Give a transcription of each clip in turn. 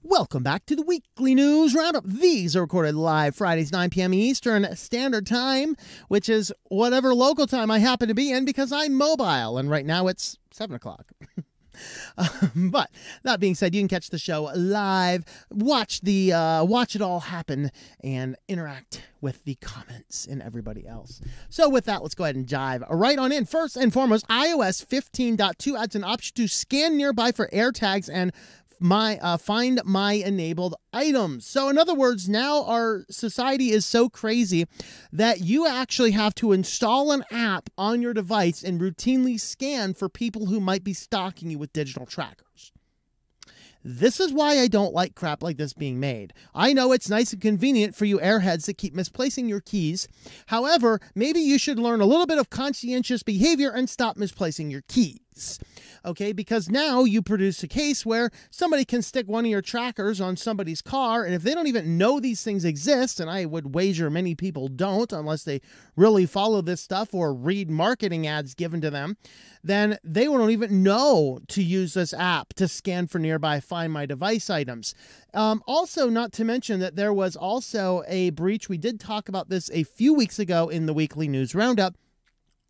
Welcome back to the weekly news roundup. These are recorded live Fridays, 9 p.m. Eastern Standard Time, which is whatever local time I happen to be in because I'm mobile, and right now it's 7 o'clock. But that being said, you can catch the show live, watch it all happen, and interact with the comments and everybody else. So with that, let's go ahead and dive right on in. First and foremost, iOS 15.2 adds an option to scan nearby for Airtags and find my enabled items. So in other words, now our society is so crazy that you actually have to install an app on your device and routinely scan for people who might be stalking you with digital trackers. This is why I don't like crap like this being made. I know it's nice and convenient for you airheads that keep misplacing your keys. However, maybe you should learn a little bit of conscientious behavior and stop misplacing your keys. Okay, because now you produce a case where somebody can stick one of your trackers on somebody's car, and if they don't even know these things exist, and I would wager many people don't unless they really follow this stuff or read marketing ads given to them, then they won't even know to use this app to scan for nearby Find My Device items. Also, not to mention that there was also a breach. We did talk about this a few weeks ago in the weekly news roundup,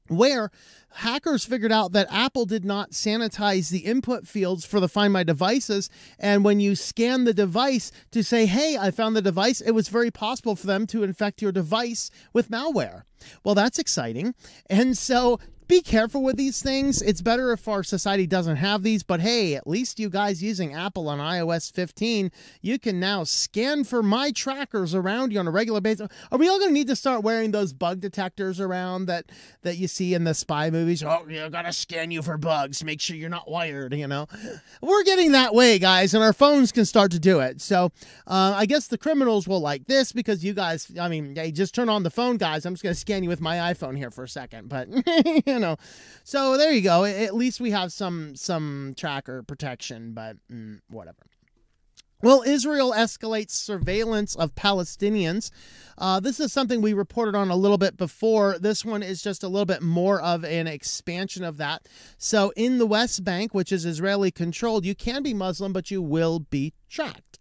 where hackers figured out that Apple did not sanitize the input fields for the Find My Devices. And when you scan the device to say, hey, I found the device, it was very possible for them to infect your device with malware. Well, that's exciting. And so be careful with these things. It's better if our society doesn't have these, but hey, at least you guys using Apple on iOS 15, you can now scan for my trackers around you on a regular basis. Are we all going to need to start wearing those bug detectors around that you see in the spy movies? Oh, you gotta scan you for bugs. Make sure you're not wired, you know. We're getting that way, guys, and our phones can start to do it. So I guess the criminals will like this because you guys, I mean, hey, just turn on the phone, guys. I'm just going to scan you with my iPhone here for a second, but you know. So there you go. At least we have some tracker protection, but whatever. Well, Israel escalates surveillance of Palestinians. This is something we reported on a little bit before. This one is just a little bit more of an expansion of that. So in the West Bank, which is Israeli controlled, you can be Muslim, but you will be tracked.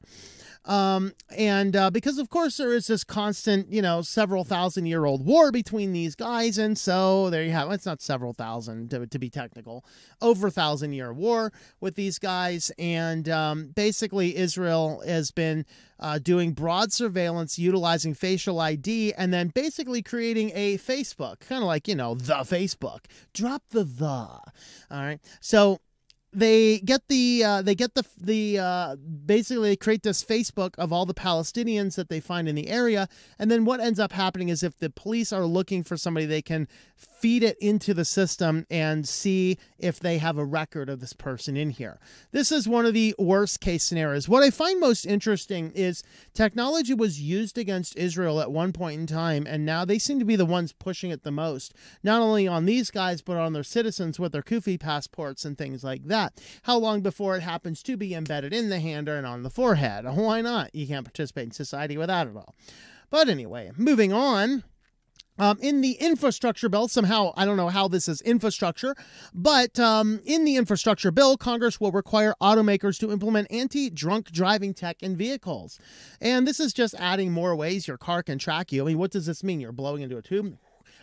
Because of course there is this constant, you know, several thousand-year-old war between these guys, and so there you have it. It's not several thousand to be technical, over 1,000-year war with these guys, and basically Israel has been doing broad surveillance, utilizing facial ID, and then basically creating a Facebook, kind of like, you know, the Facebook. Drop the. All right, so they get basically they create this Facebook of all the Palestinians that they find in the area. And then what ends up happening is if the police are looking for somebody, they can feed it into the system and see if they have a record of this person in here. This is one of the worst case scenarios. What I find most interesting is technology was used against Israel at one point in time, and now they seem to be the ones pushing it the most, not only on these guys, but on their citizens with their Kufi passports and things like that. How long before it happens to be embedded in the hand and on the forehead? Why not? You can't participate in society without it all. But anyway, moving on. In the infrastructure bill, somehow, I don't know how this is infrastructure, but in the infrastructure bill, Congress will require automakers to implement anti-drunk driving tech in vehicles. And this is just adding more ways your car can track you. I mean, what does this mean? You're blowing into a tube?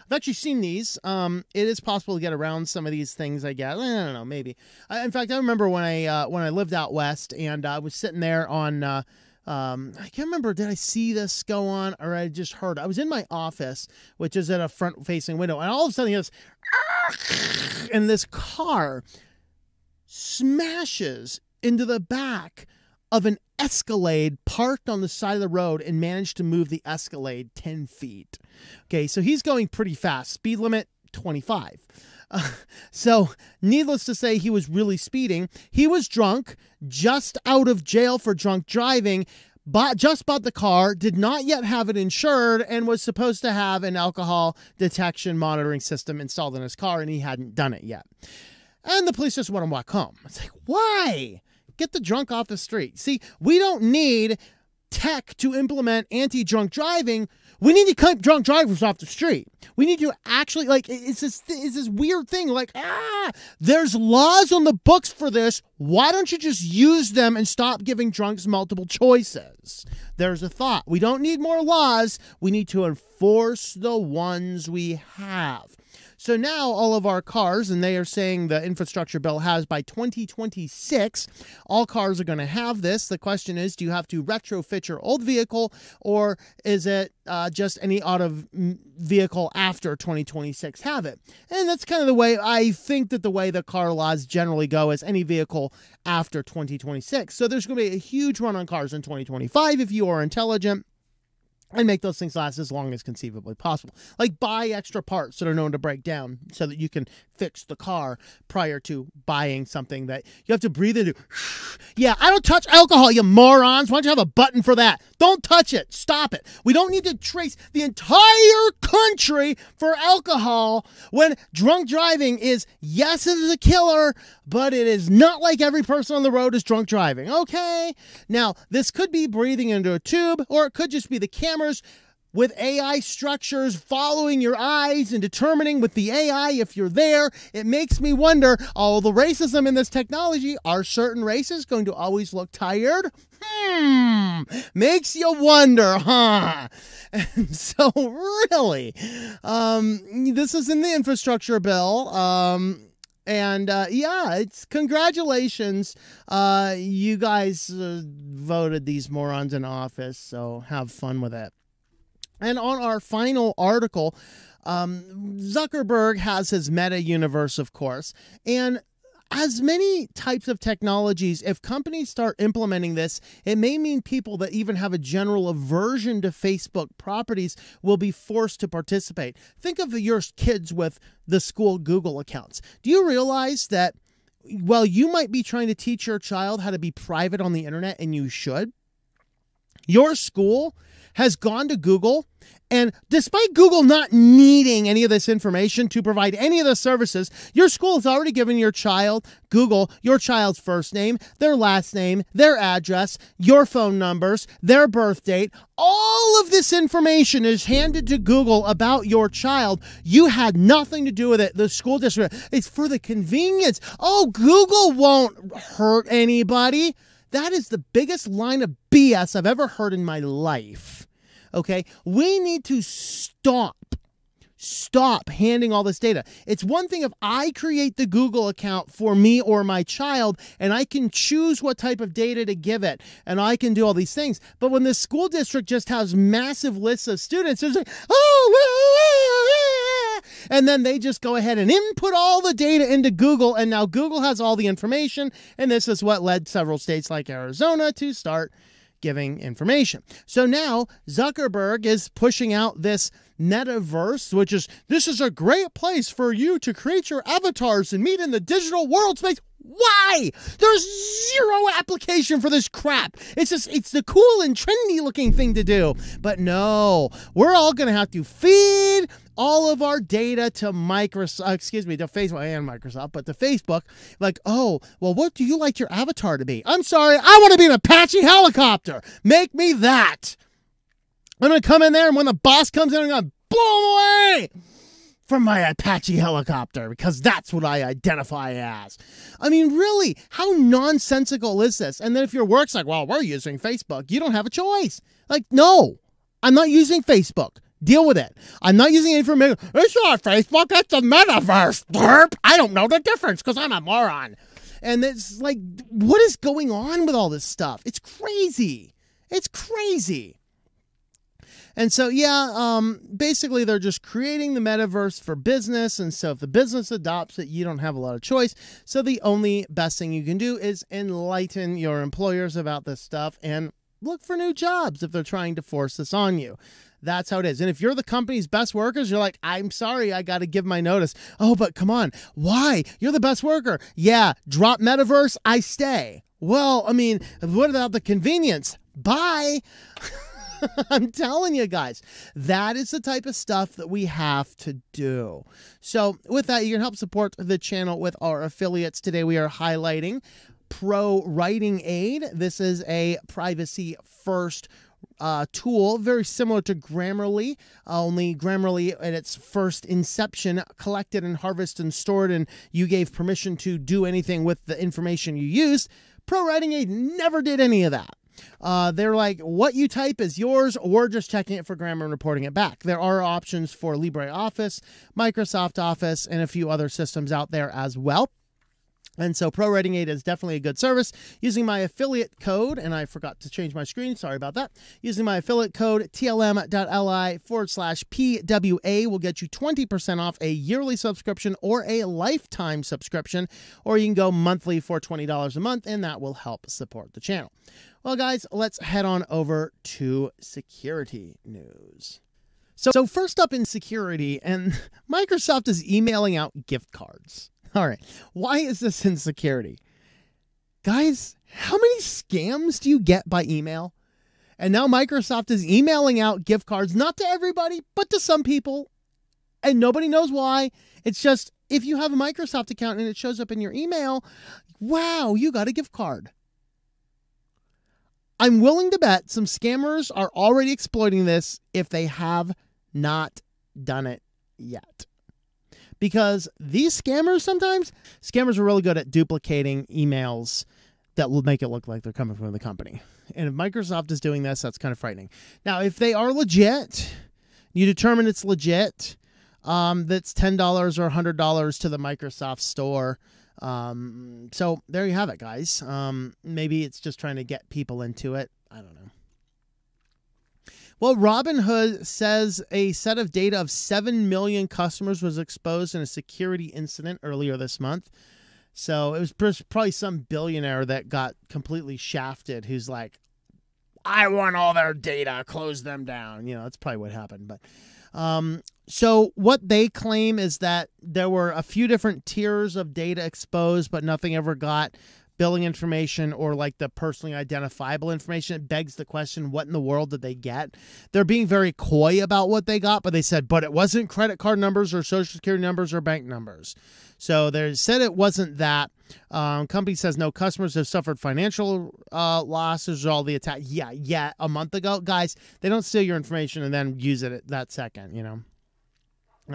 I've actually seen these. It is possible to get around some of these things, I guess. I don't know, maybe. In fact, I remember when I lived out west and I was sitting there on... I can't remember, did I see this go on or I just heard? I was in my office, which is at a front-facing window, and all of a sudden, and this car smashes into the back of an Escalade parked on the side of the road and managed to move the Escalade 10 feet. Okay, so he's going pretty fast. Speed limit, 25. So needless to say, he was really speeding. He was drunk, just out of jail for drunk driving, just bought the car, did not yet have it insured, and was supposed to have an alcohol detection monitoring system installed in his car, and he hadn't done it yet. And the police just want him walk home. It's like, why? Get the drunk off the street. See, we don't need tech to implement anti-drunk driving. We need to cut drunk drivers off the street. We need to actually, like, it's this weird thing. Like, there's laws on the books for this. Why don't you just use them and stop giving drunks multiple choices? There's a thought. We don't need more laws. We need to enforce the ones we have. So now all of our cars, and they are saying the infrastructure bill has by 2026, all cars are going to have this. The question is, do you have to retrofit your old vehicle, or is it just any auto vehicle after 2026 have it? And that's kind of the way I think that the way the car laws generally go is any vehicle after 2026. So there's going to be a huge run on cars in 2025 if you are intelligent, and make those things last as long as conceivably possible. Like buy extra parts that are known to break down so that you can fix the car prior to buying something that you have to breathe into. Yeah, I don't touch alcohol, you morons. Why don't you have a button for that? Don't touch it. Stop it. We don't need to trace the entire country for alcohol when drunk driving is, yes, it is a killer, but it is not like every person on the road is drunk driving. Okay? Now, this could be breathing into a tube, or it could just be the cameras with AI structures following your eyes and determining with the AI if you're there. It makes me wonder, all the racism in this technology, are certain races going to always look tired? Makes you wonder, huh? And so really, this is in the infrastructure bill. Yeah, it's congratulations. You guys voted these morons in office, so have fun with it. And on our final article, Zuckerberg has his meta universe, of course, and as many types of technologies, if companies start implementing this, it may mean people that even have a general aversion to Facebook properties will be forced to participate. Think of your kids with the school Google accounts. Do you realize that while you might be trying to teach your child how to be private on the internet, and you should, your school has gone to Google, and despite Google not needing any of this information to provide any of the services, your school has already given your child, Google, your child's first name, their last name, their address, your phone numbers, their birth date. All of this information is handed to Google about your child. You had nothing to do with it. The school district, it's for the convenience. Oh, Google won't hurt anybody. That is the biggest line of BS I've ever heard in my life. Okay, we need to stop handing all this data. It's one thing if I create the Google account for me or my child, and I can choose what type of data to give it, and I can do all these things. But when the school district just has massive lists of students, it's like, and then they just go ahead and input all the data into Google, and now Google has all the information, and this is what led several states like Arizona to start giving information. So now Zuckerberg is pushing out this Metaverse, which is, this is a great place for you to create your avatars and meet in the digital world space. Why? There's zero application for this crap. It's just, it's the cool and trendy looking thing to do. But no, we're all going to have to feed all of our data to Microsoft, to Facebook and Microsoft, but to Facebook, like, oh, well, what do you like your avatar to be? I'm sorry, I want to be an Apache helicopter. Make me that. I'm going to come in there, and when the boss comes in, I'm going to blow him away from my Apache helicopter, because that's what I identify as. I mean, really, how nonsensical is this? And then if your work's like, well, we're using Facebook, you don't have a choice. Like, no, I'm not using Facebook. Deal with it. I'm not using information. It's not Facebook, it's a metaverse. Derp. I don't know the difference because I'm a moron. And it's like, what is going on with all this stuff? It's crazy. It's crazy. And so, yeah, basically they're just creating the metaverse for business. And so if the business adopts it, you don't have a lot of choice. So the only best thing you can do is enlighten your employers about this stuff and look for new jobs if they're trying to force this on you. That's how it is. And if you're the company's best workers, you're like, I'm sorry, I got to give my notice. Oh, but come on. Why? You're the best worker. Yeah, drop metaverse, I stay. Well, I mean, what about the convenience? Bye. I'm telling you guys, that is the type of stuff that we have to do. So with that, you can help support the channel with our affiliates. Today we are highlighting ProWritingAid. This is a privacy-first tool, very similar to Grammarly, only Grammarly at its first inception collected and harvested and stored, and you gave permission to do anything with the information you used. ProWritingAid never did any of that. They're like, what you type is yours. We're just checking it for grammar and reporting it back. There are options for LibreOffice, Microsoft Office, and a few other systems out there as well. And so ProWritingAid is definitely a good service. Using my affiliate code, and I forgot to change my screen, sorry about that. Using my affiliate code, tlm.li/PWA will get you 20% off a yearly subscription or a lifetime subscription, or you can go monthly for $20 a month, and that will help support the channel. Well, guys, let's head on over to security news. So first up in security, and Microsoft is emailing out gift cards. All right, why is this in security? Guys, how many scams do you get by email? And now Microsoft is emailing out gift cards, not to everybody, but to some people. And nobody knows why. It's just, if you have a Microsoft account and it shows up in your email, wow, you got a gift card. I'm willing to bet some scammers are already exploiting this if they have not done it yet. Because these scammers are really good at duplicating emails that will make it look like they're coming from the company. And if Microsoft is doing this, that's kind of frightening. Now, if they are legit, you determine it's legit, that's $10 or $100 to the Microsoft store. So there you have it, guys. Maybe it's just trying to get people into it. I don't know. Well, Robinhood says a set of data of 7 million customers was exposed in a security incident earlier this month. So it was probably some billionaire that got completely shafted who's like, I want all their data, close them down. You know, that's probably what happened. But so what they claim is that there were a few different tiers of data exposed, but nothing ever got billing information or like the personally identifiable information. It begs the question, what in the world did they get? They're being very coy about what they got, but they said, but it wasn't credit card numbers or social security numbers or bank numbers. So they said it wasn't that. Company says no customers have suffered financial losses or all the attack. Yeah, a month ago. Guys, they don't steal your information and then use it at that second, you know.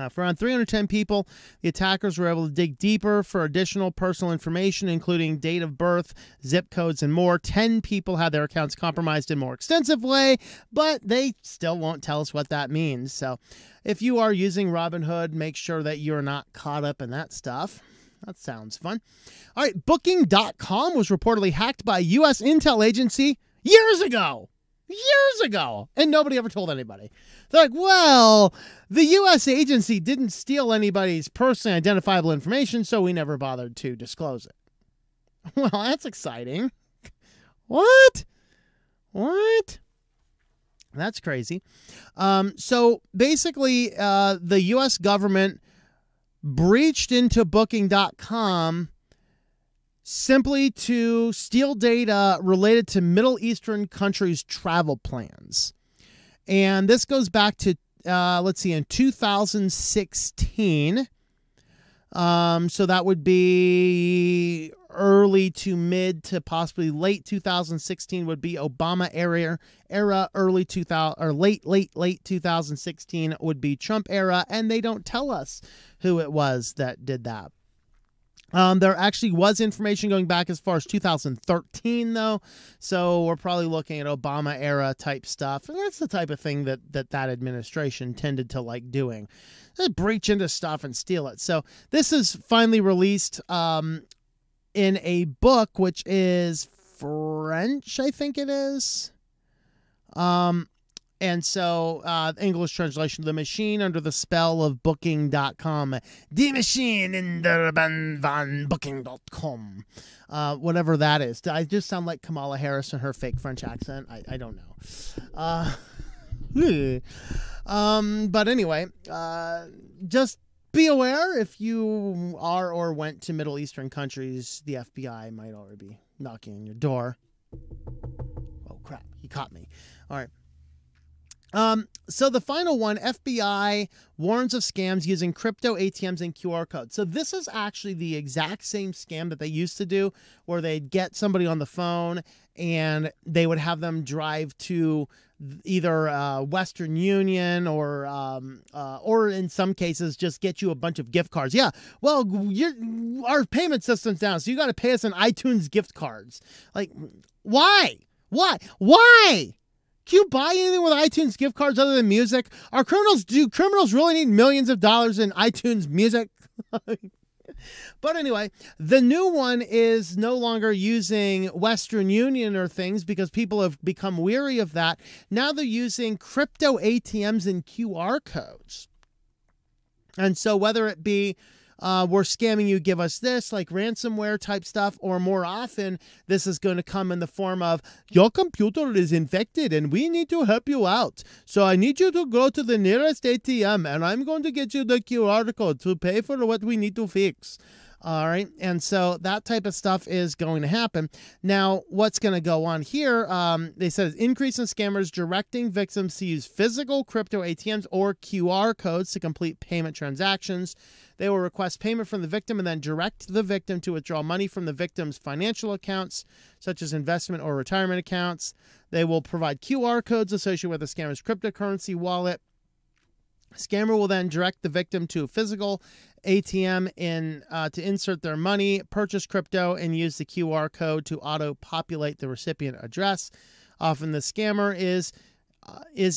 For around 310 people, the attackers were able to dig deeper for additional personal information, including date of birth, zip codes, and more. 10 people had their accounts compromised in a more extensive way, but they still won't tell us what that means. So if you are using Robinhood, make sure that you're not caught up in that stuff. That sounds fun. All right, Booking.com was reportedly hacked by a U.S. intel agency years ago. And nobody ever told anybody. They're like, well, the U.S. agency didn't steal anybody's personally identifiable information, so we never bothered to disclose it. Well, that's exciting. What? That's crazy. So basically, the U.S. government breached into Booking.com simply to steal data related to Middle Eastern countries' travel plans. And this goes back to, let's see, in 2016. So that would be early to mid to possibly late 2016 would be Obama era, early 2000 or late 2016 would be Trump era, and they don't tell us who it was that did that. There actually was information going back as far as 2013, though, so we're probably looking at Obama era type stuff, and that's the type of thing that administration tended to like doing. They breach into stuff and steal it. So this is finally released in a book, which is French, I think it is. And so English translation, The Machine Under the Spell of Booking.com. The Machine in the van Booking.com. Whatever that is. I just sound like Kamala Harris and her fake French accent. I don't know. But anyway, just be aware if you are or went to Middle Eastern countries, the FBI might already be knocking on your door. Oh, crap. He caught me. All right. So the final one, FBI warns of scams using crypto ATMs and QR codes. So this is actually the exact same scam that they used to do, where they'd get somebody on the phone and they would have them drive to either Western Union or in some cases just get you a bunch of gift cards. Yeah, well, our payment system's down, so you got to pay us in iTunes gift cards. Like, why? Why? Can you buy anything with iTunes gift cards other than music? Do criminals really need millions of dollars in iTunes music? But anyway, the new one is no longer using Western Union or things because people have become weary of that. Now they're using crypto ATMs and QR codes. And so whether it be we're scamming you, give us this, like ransomware type stuff, or more often, this is going to come in the form of, your computer is infected and we need to help you out. So I need you to go to the nearest ATM and I'm going to get you the QR code to pay for what we need to fix. All right. And so that type of stuff is going to happen. Now, what's going to go on here? They said increase in scammers directing victims to use physical crypto ATMs or QR codes to complete payment transactions. They will request payment from the victim and then direct the victim to withdraw money from the victim's financial accounts, such as investment or retirement accounts. They will provide QR codes associated with the scammer's cryptocurrency wallet. Scammer will then direct the victim to a physical ATM to insert their money, purchase crypto, and use the QR code to auto-populate the recipient address. Often the scammer is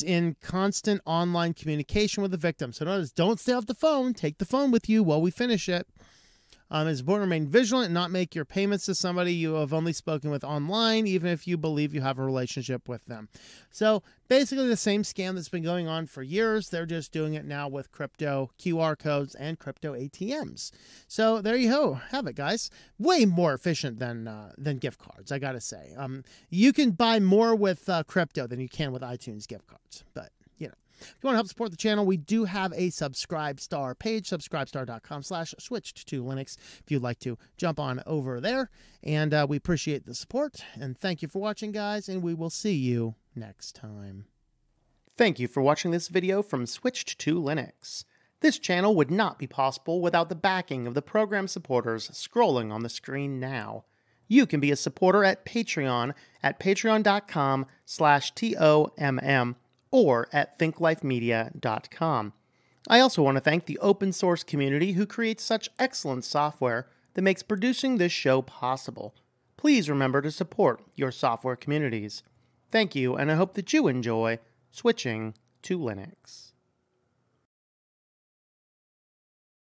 in constant online communication with the victim. So notice, don't stay off the phone. Take the phone with you while we finish it. It's important to remain vigilant and not make your payments to somebody you have only spoken with online, even if you believe you have a relationship with them. So basically the same scam that's been going on for years. They're just doing it now with crypto QR codes and crypto ATMs. So there you go. Have it, guys. Way more efficient than gift cards, I got to say. You can buy more with crypto than you can with iTunes gift cards, but you know. If you want to help support the channel, we do have a Subscribe Star page, subscribestar.com/switched2linux, if you'd like to jump on over there. And we appreciate the support. And thank you for watching, guys, and we will see you next time. Thank you for watching this video from Switched2Linux. This channel would not be possible without the backing of the program supporters scrolling on the screen now. You can be a supporter at Patreon at patreon.com/TOMM. or at thinklifemedia.com. I also want to thank the open source community who creates such excellent software that makes producing this show possible. Please remember to support your software communities. Thank you, and I hope that you enjoy switching to Linux.